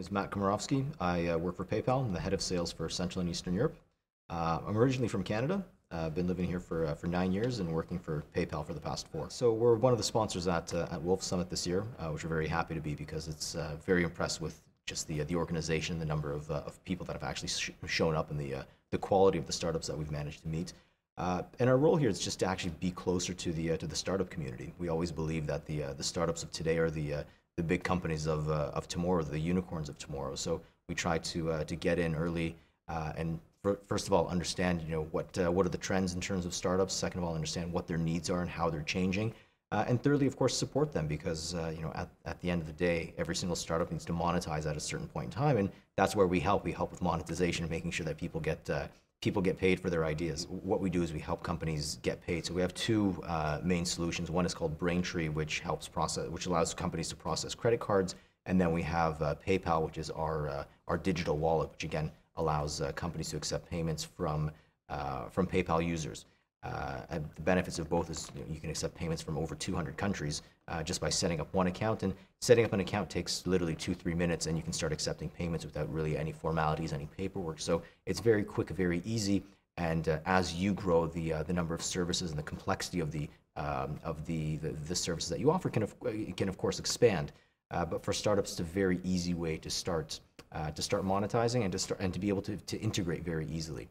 is Matt Komorowski. I work for PayPal. I'm the head of sales for Central and Eastern Europe. I'm originally from Canada. I've been living here for 9 years and working for PayPal for the past 4. So we're one of the sponsors at Wolf Summit this year, which we're very happy to be because it's very impressed with just the organization, the number of people that have actually shown up, and the quality of the startups that we've managed to meet. And our role here is just to actually be closer to the startup community. We always believe that the startups of today are the big companies of tomorrow, the unicorns of tomorrow. So we try to get in early and first of all understand what are the trends in terms of startups. Second of all, understand what their needs are and how they're changing. And thirdly, of course, support them because at the end of the day, every single startup needs to monetize at a certain point in time, and that's where we help. We help with monetization, making sure that people get paid for their ideas. What we do is we help companies get paid. So we have two main solutions. One is called Braintree, which allows companies to process credit cards, and then we have PayPal, which is our digital wallet, which again allows companies to accept payments from PayPal users. And the benefits of both is you can accept payments from over 200 countries just by setting up one account. And setting up an account takes literally 2-3 minutes, and you can start accepting payments without really any formalities, any paperwork. So it's very quick, very easy. And as you grow, the number of services and the complexity of the services that you offer can of course expand. But for startups, it's a very easy way to start monetizing and to be able to integrate very easily.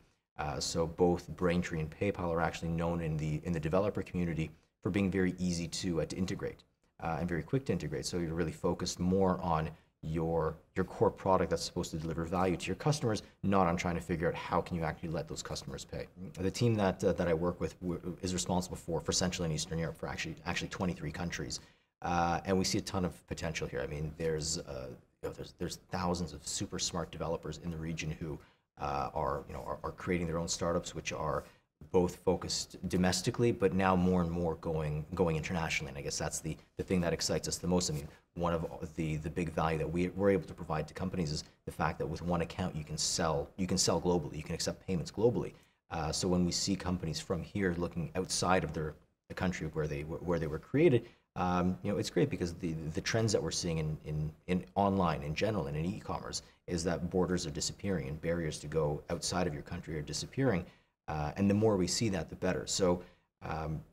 So both Braintree and PayPal are actually known in the developer community for being very easy to integrate and very quick to integrate. So you're really focused more on your core product that's supposed to deliver value to your customers, not on trying to figure out how can you actually let those customers pay. The team that I work with is responsible for Central and Eastern Europe for actually 23 countries, and we see a ton of potential here. I mean, there's thousands of super smart developers in the region who are creating their own startups, which are both focused domestically, but now more and more going internationally. And I guess that's the thing that excites us the most. I mean, one of the big value that we're able to provide to companies is the fact that with one account you can sell globally, you can accept payments globally. So when we see companies from here looking outside of the country where they were created, it's great because the trends that we're seeing in online in general and in e-commerce is that borders are disappearing and barriers to go outside of your country are disappearing, and the more we see that, the better. So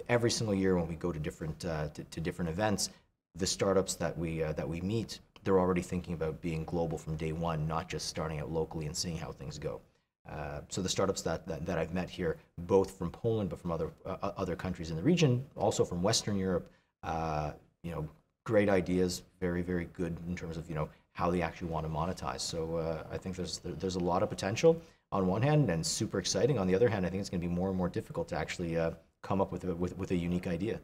every single year when we go to different events, the startups that we meet, they're already thinking about being global from day one, not just starting out locally and seeing how things go. So the startups that I've met here, both from Poland but from other countries in the region, also from Western Europe. Great ideas, very, very good in terms of how they actually want to monetize. So I think there's a lot of potential on one hand and super exciting. On the other hand, I think it's going to be more and more difficult to actually come up with a unique idea.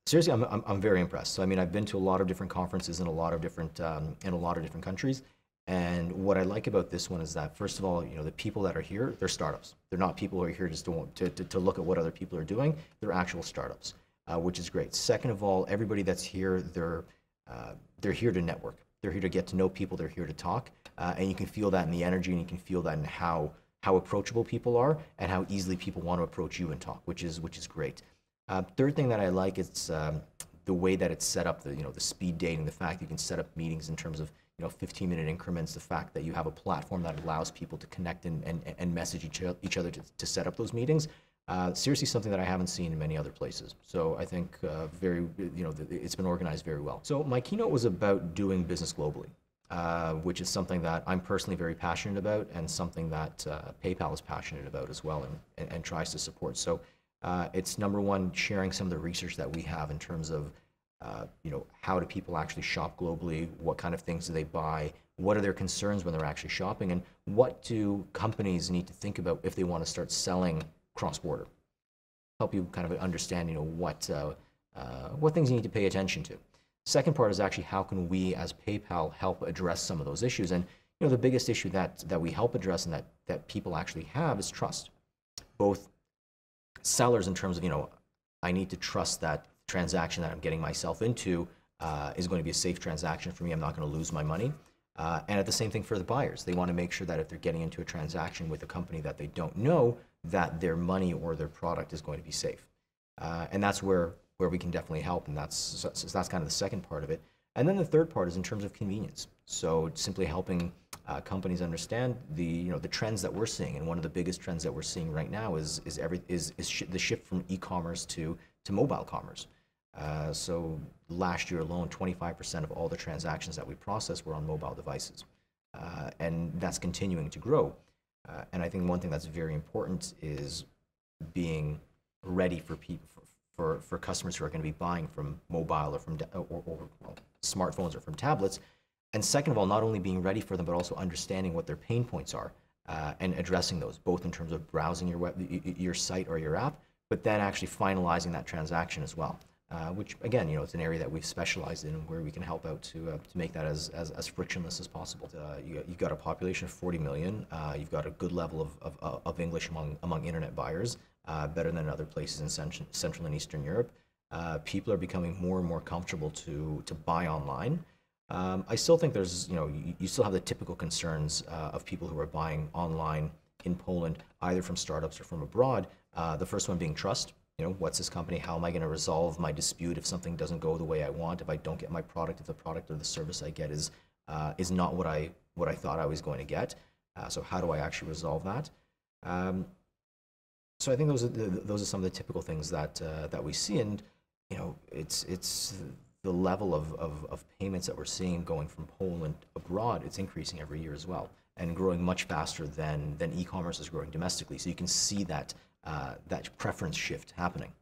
Seriously, I'm very impressed. So I mean, I've been to a lot of different conferences in a lot of different countries. And what I like about this one is that, first of all, the people that are here, they're startups. They're not people who are here just to look at what other people are doing. They're actual startups. Which is great. Second of all, everybody that's here, they're here to network. They're here to get to know people. They're here to talk, and you can feel that in the energy, and you can feel that in how approachable people are and how easily people want to approach you and talk, which is great. Third thing that I like is the way that it's set up. The speed dating, the fact you can set up meetings in terms of 15-minute increments. The fact that you have a platform that allows people to connect and message each other to set up those meetings. Seriously, something that I haven't seen in many other places. So I think it's been organized very well. So my keynote was about doing business globally, which is something that I'm personally very passionate about and something that PayPal is passionate about as well and tries to support. So it's number one, sharing some of the research that we have in terms of how do people actually shop globally, what kind of things do they buy, what are their concerns when they're actually shopping, and what do companies need to think about if they want to start selling cross-border. Help you kind of understand, what things you need to pay attention to. Second part is actually how can we as PayPal help address some of those issues. And the biggest issue that we help address and that people actually have is trust. Both sellers in terms of, I need to trust that transaction that I'm getting myself into is going to be a safe transaction for me. I'm not going to lose my money. And at the same thing for the buyers. They want to make sure that if they're getting into a transaction with a company that they don't know, that their money or their product is going to be safe. And that's where we can definitely help, and that's kind of the second part of it. And then the third part is in terms of convenience. So simply helping companies understand the trends that we're seeing, and one of the biggest trends that we're seeing right now is the shift from e-commerce to mobile commerce. So last year alone, 25% of all the transactions that we processed were on mobile devices, and that's continuing to grow. And I think one thing that's very important is being ready for people, for customers who are going to be buying from mobile or from smartphones or from tablets. And second of all, not only being ready for them, but also understanding what their pain points are and addressing those, both in terms of browsing your site or your app, but then actually finalizing that transaction as well. Which again, it's an area that we've specialized in, where we can help out to make that as frictionless as possible. You've got a population of 40 million. You've got a good level of English among internet buyers, better than other places in Central and Eastern Europe. People are becoming more and more comfortable to buy online. I still think there's, you still have the typical concerns of people who are buying online in Poland, either from startups or from abroad. The first one being trust. What's this company? How am I going to resolve my dispute if something doesn't go the way I want? If I don't get my product, if the product or the service I get is not what I thought I was going to get? So how do I actually resolve that? So I think those are some of the typical things that we see, and it's the level of payments that we're seeing going from Poland abroad. It's increasing every year as well, and growing much faster than e-commerce is growing domestically. So you can see that that preference shift happening.